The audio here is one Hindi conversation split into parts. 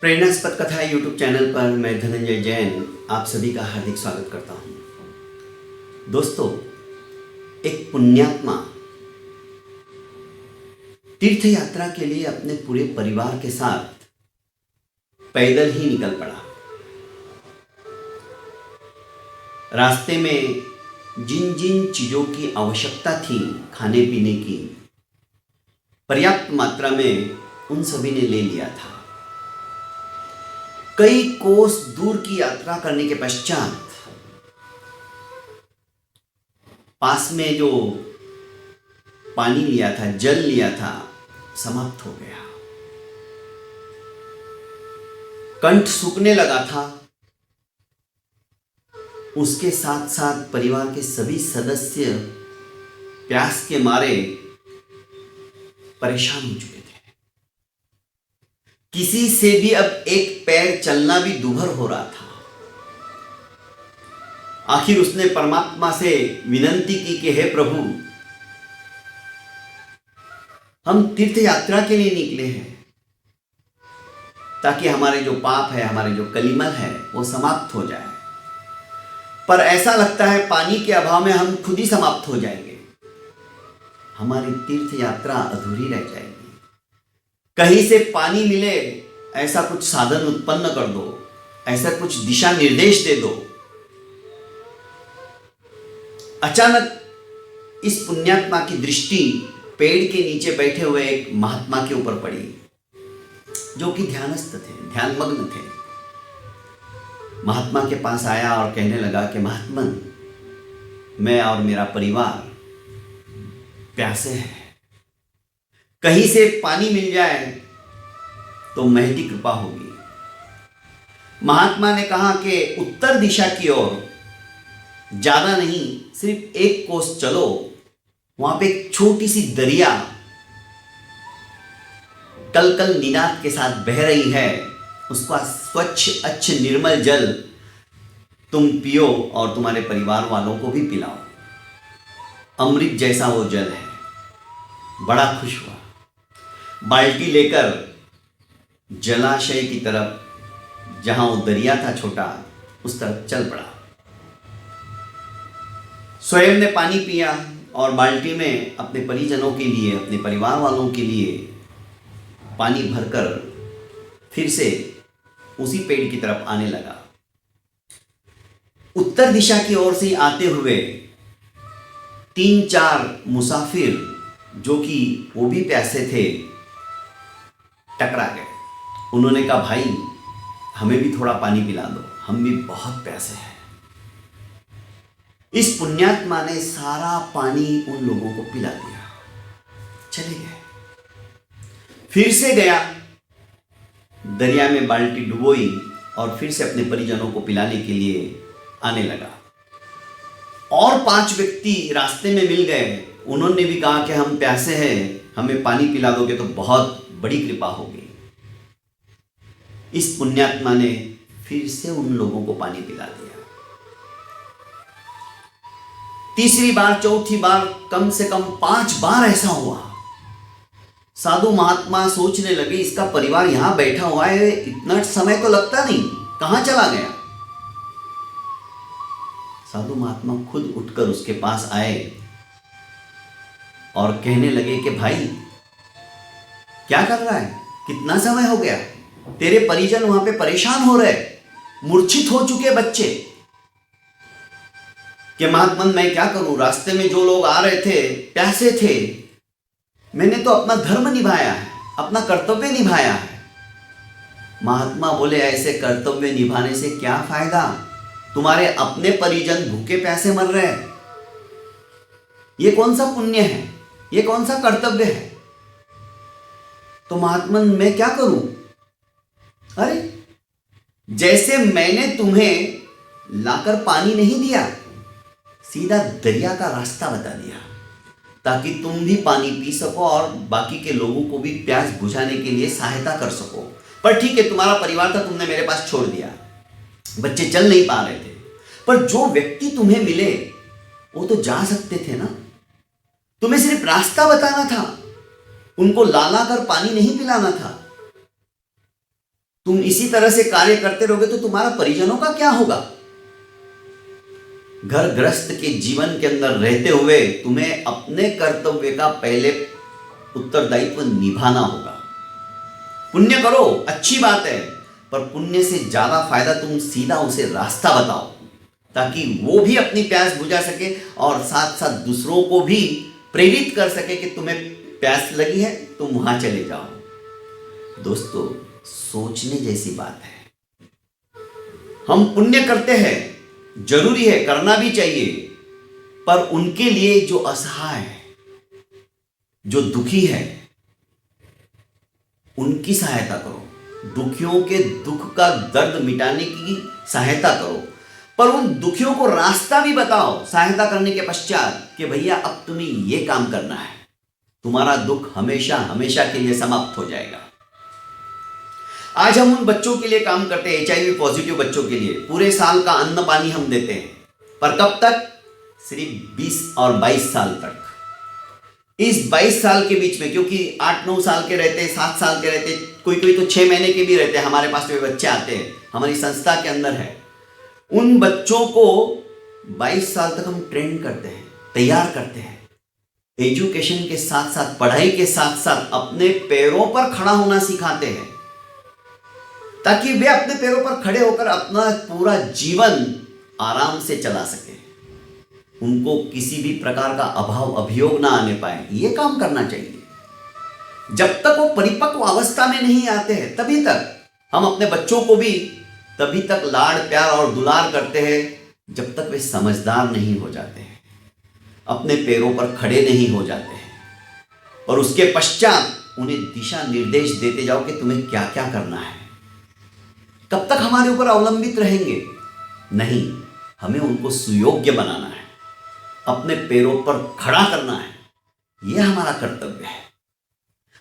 प्रेरणास्पद कथा यूट्यूब चैनल पर मैं धनंजय जैन आप सभी का हार्दिक स्वागत करता हूं। दोस्तों, एक पुण्यात्मा तीर्थ यात्रा के लिए अपने पूरे परिवार के साथ पैदल ही निकल पड़ा। रास्ते में जिन जिन चीजों की आवश्यकता थी खाने पीने की, पर्याप्त मात्रा में उन सभी ने ले लिया था। कई कोस दूर की यात्रा करने के पश्चात पास में जो पानी लिया था, जल लिया था, समाप्त हो गया। कंठ सूखने लगा था। उसके साथ साथ परिवार के सभी सदस्य प्यास के मारे परेशान हो चुके थे। किसी से भी अब एक पैर चलना भी दूभर हो रहा था। आखिर उसने परमात्मा से विनती की कि हे प्रभु, हम तीर्थ यात्रा के लिए निकले हैं ताकि हमारे जो पाप है, हमारे जो कलिमल है, वो समाप्त हो जाए। पर ऐसा लगता है पानी के अभाव में हम खुद ही समाप्त हो जाएंगे। हमारी तीर्थ यात्रा अधूरी रह जाएगी। कहीं से पानी मिले ऐसा कुछ साधन उत्पन्न कर दो, ऐसा कुछ दिशा निर्देश दे दो। अचानक इस पुण्यात्मा की दृष्टि पेड़ के नीचे बैठे हुए एक महात्मा के ऊपर पड़ी, जो कि ध्यानस्थ थे, ध्यानमग्न थे। महात्मा के पास आया और कहने लगा कि महात्मन, मैं और मेरा परिवार प्यासे हैं। कहीं से पानी मिल जाए तो महती कृपा होगी। महात्मा ने कहा कि उत्तर दिशा की ओर, ज्यादा नहीं, सिर्फ एक कोस चलो, वहां पे एक छोटी सी दरिया कल कल निनाद के साथ बह रही है। उसका स्वच्छ अच्छ निर्मल जल तुम पियो और तुम्हारे परिवार वालों को भी पिलाओ। अमृत जैसा वो जल है। बड़ा खुश हुआ। बाल्टी लेकर जलाशय की तरफ, जहां वो दरिया था छोटा, उस तरफ चल पड़ा। स्वयं ने पानी पिया और बाल्टी में अपने परिजनों के लिए, अपने परिवार वालों के लिए पानी भरकर फिर से उसी पेड़ की तरफ आने लगा। उत्तर दिशा की ओर से आते हुए 3-4 मुसाफिर, जो कि वो भी प्यासे थे, टकरा गए। उन्होंने कहा, भाई हमें भी थोड़ा पानी पिला दो, हम भी बहुत प्यासे हैं। इस पुण्यात्मा ने सारा पानी उन लोगों को पिला दिया, चले गए। फिर से गया, दरिया में बाल्टी डुबोई और फिर से अपने परिजनों को पिलाने के लिए आने लगा। और 5 व्यक्ति रास्ते में मिल गए। उन्होंने भी कहा कि हम प्यासे हैं, हमें पानी पिला दोगे तो बहुत बड़ी कृपा होगी। इस पुण्यात्मा ने फिर से उन लोगों को पानी पिला दिया। तीसरी बार, चौथी बार, कम से कम 5 बार ऐसा हुआ। साधु महात्मा सोचने लगे, इसका परिवार यहां बैठा हुआ है, इतना समय तो लगता नहीं, कहां चला गया। साधु महात्मा खुद उठकर उसके पास आए और कहने लगे कि भाई क्या कर रहा है, कितना समय हो गया, तेरे परिजन वहां पे परेशान हो रहे, मूर्छित हो चुके बच्चे। कि महात्मन मैं क्या करूं, रास्ते में जो लोग आ रहे थे प्यासे थे, मैंने तो अपना धर्म निभाया है, अपना कर्तव्य निभाया है। महात्मा बोले, ऐसे कर्तव्य निभाने से क्या फायदा, तुम्हारे अपने परिजन भूखे प्यासे मर रहे हैं। ये कौन सा पुण्य है, ये कौन सा कर्तव्य है। तो महात्मन मैं क्या करूं। अरे जैसे मैंने तुम्हें लाकर पानी नहीं दिया, सीधा दरिया का रास्ता बता दिया ताकि तुम भी पानी पी सको और बाकी के लोगों को भी प्यास बुझाने के लिए सहायता कर सको। पर ठीक है, तुम्हारा परिवार था, तुमने मेरे पास छोड़ दिया, बच्चे चल नहीं पा रहे थे, पर जो व्यक्ति तुम्हें मिले वो तो जा सकते थे ना। तुम्हें सिर्फ रास्ता बताना था, उनको ला ला कर पानी नहीं पिलाना था। तुम इसी तरह से कार्य करते रहोगे तो तुम्हारा परिजनों का क्या होगा? घर गृहस्थ के जीवन के अंदर रहते हुए तुम्हें अपने कर्तव्य का पहले उत्तरदायित्व निभाना होगा। पुण्य करो, अच्छी बात है, पर पुण्य से ज्यादा फायदा तुम सीधा उसे रास्ता बताओ, ताकि वो भी अपनी प्यास बुझा सके और साथ साथ दूसरों को भी प्रेरित कर सके कि तुम्हें प्यास लगी है, तुम वहां चले जाओ। दोस्तों, सोचने जैसी बात है। हम पुण्य करते हैं, जरूरी है, करना भी चाहिए, पर उनके लिए जो असहाय है, जो दुखी है, उनकी सहायता करो। दुखियों के दुख का दर्द मिटाने की सहायता करो, पर उन दुखियों को रास्ता भी बताओ सहायता करने के पश्चात कि भैया अब तुम्हें यह काम करना है, तुम्हारा दुख हमेशा हमेशा के लिए समाप्त हो जाएगा। आज हम उन बच्चों के लिए काम करते हैं, HIV पॉजिटिव बच्चों के लिए। पूरे साल का अन्न पानी हम देते हैं, पर कब तक? सिर्फ 20 और 22 साल तक। इस 22 साल के बीच में, क्योंकि 8-9 साल के रहते, 7 साल के रहते, कोई कोई तो 6 महीने के भी रहते हैं, हमारे पास में बच्चे आते हैं, हमारी संस्था के अंदर है। उन बच्चों को 22 साल तक हम ट्रेन करते हैं, तैयार करते हैं, एजुकेशन के साथ साथ, पढ़ाई के साथ साथ अपने पैरों पर खड़ा होना सिखाते हैं, ताकि वे अपने पैरों पर खड़े होकर अपना पूरा जीवन आराम से चला सके, उनको किसी भी प्रकार का अभाव अभियोग ना आने पाए। ये काम करना चाहिए। जब तक वो परिपक्व अवस्था में नहीं आते हैं, तभी तक हम अपने बच्चों को भी तभी तक लाड़ प्यार और दुलार करते हैं, जब तक वे समझदार नहीं हो जाते हैं, अपने पैरों पर खड़े नहीं हो जाते हैं, और उसके पश्चात उन्हें दिशा निर्देश देते जाओ कि तुम्हें क्या क्या करना है। कब तक हमारे ऊपर अवलंबित रहेंगे? नहीं, हमें उनको सुयोग्य बनाना है, अपने पैरों पर खड़ा करना है। यह हमारा कर्तव्य है।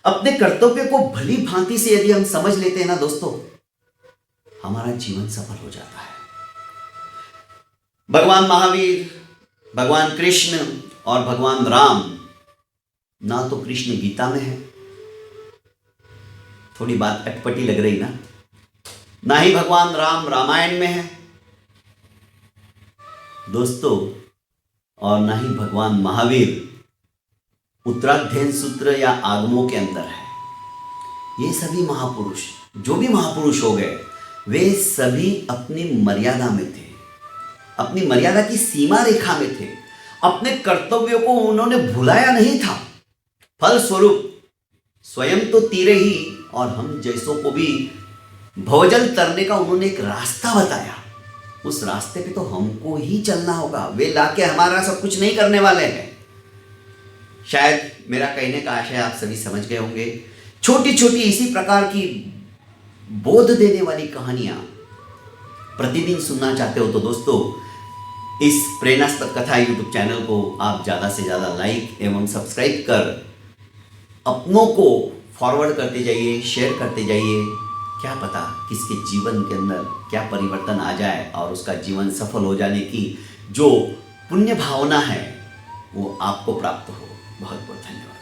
अपने कर्तव्य को भली भांति से यदि हम समझ लेते हैं ना दोस्तों, हमारा जीवन सफल हो जाता है। भगवान महावीर, भगवान कृष्ण और भगवान राम, ना तो कृष्ण गीता में है, थोड़ी बात अटपटी लग रही ना ही भगवान राम रामायण में है दोस्तों, और ना ही भगवान महावीर उत्तराध्ययन सूत्र या आगमों के अंदर है। ये सभी महापुरुष, जो भी महापुरुष हो गए, वे सभी अपनी मर्यादा में थे, अपनी मर्यादा की सीमा रेखा में थे। अपने कर्तव्यों को उन्होंने भुलाया नहीं था। फलस्वरूप स्वयं तो तीरे ही, और हम जैसों को भी भवजल तरने का उन्होंने एक रास्ता बताया। उस रास्ते पे तो हमको ही चलना होगा। वे लाके हमारा सब कुछ नहीं करने वाले हैं। शायद मेरा कहने का आशय आप सभी समझ गए होंगे। छोटी छोटी इसी प्रकार की बोध देने वाली कहानियां प्रतिदिन सुनना चाहते हो तो दोस्तों, इस प्रेरणास्पद कथा यूट्यूब चैनल को आप ज़्यादा से ज़्यादा लाइक एवं सब्सक्राइब कर अपनों को फॉरवर्ड करते जाइए, शेयर करते जाइए। क्या पता किसके जीवन के अंदर क्या परिवर्तन आ जाए और उसका जीवन सफल हो जाने की जो पुण्य भावना है वो आपको प्राप्त हो। बहुत बहुत धन्यवाद।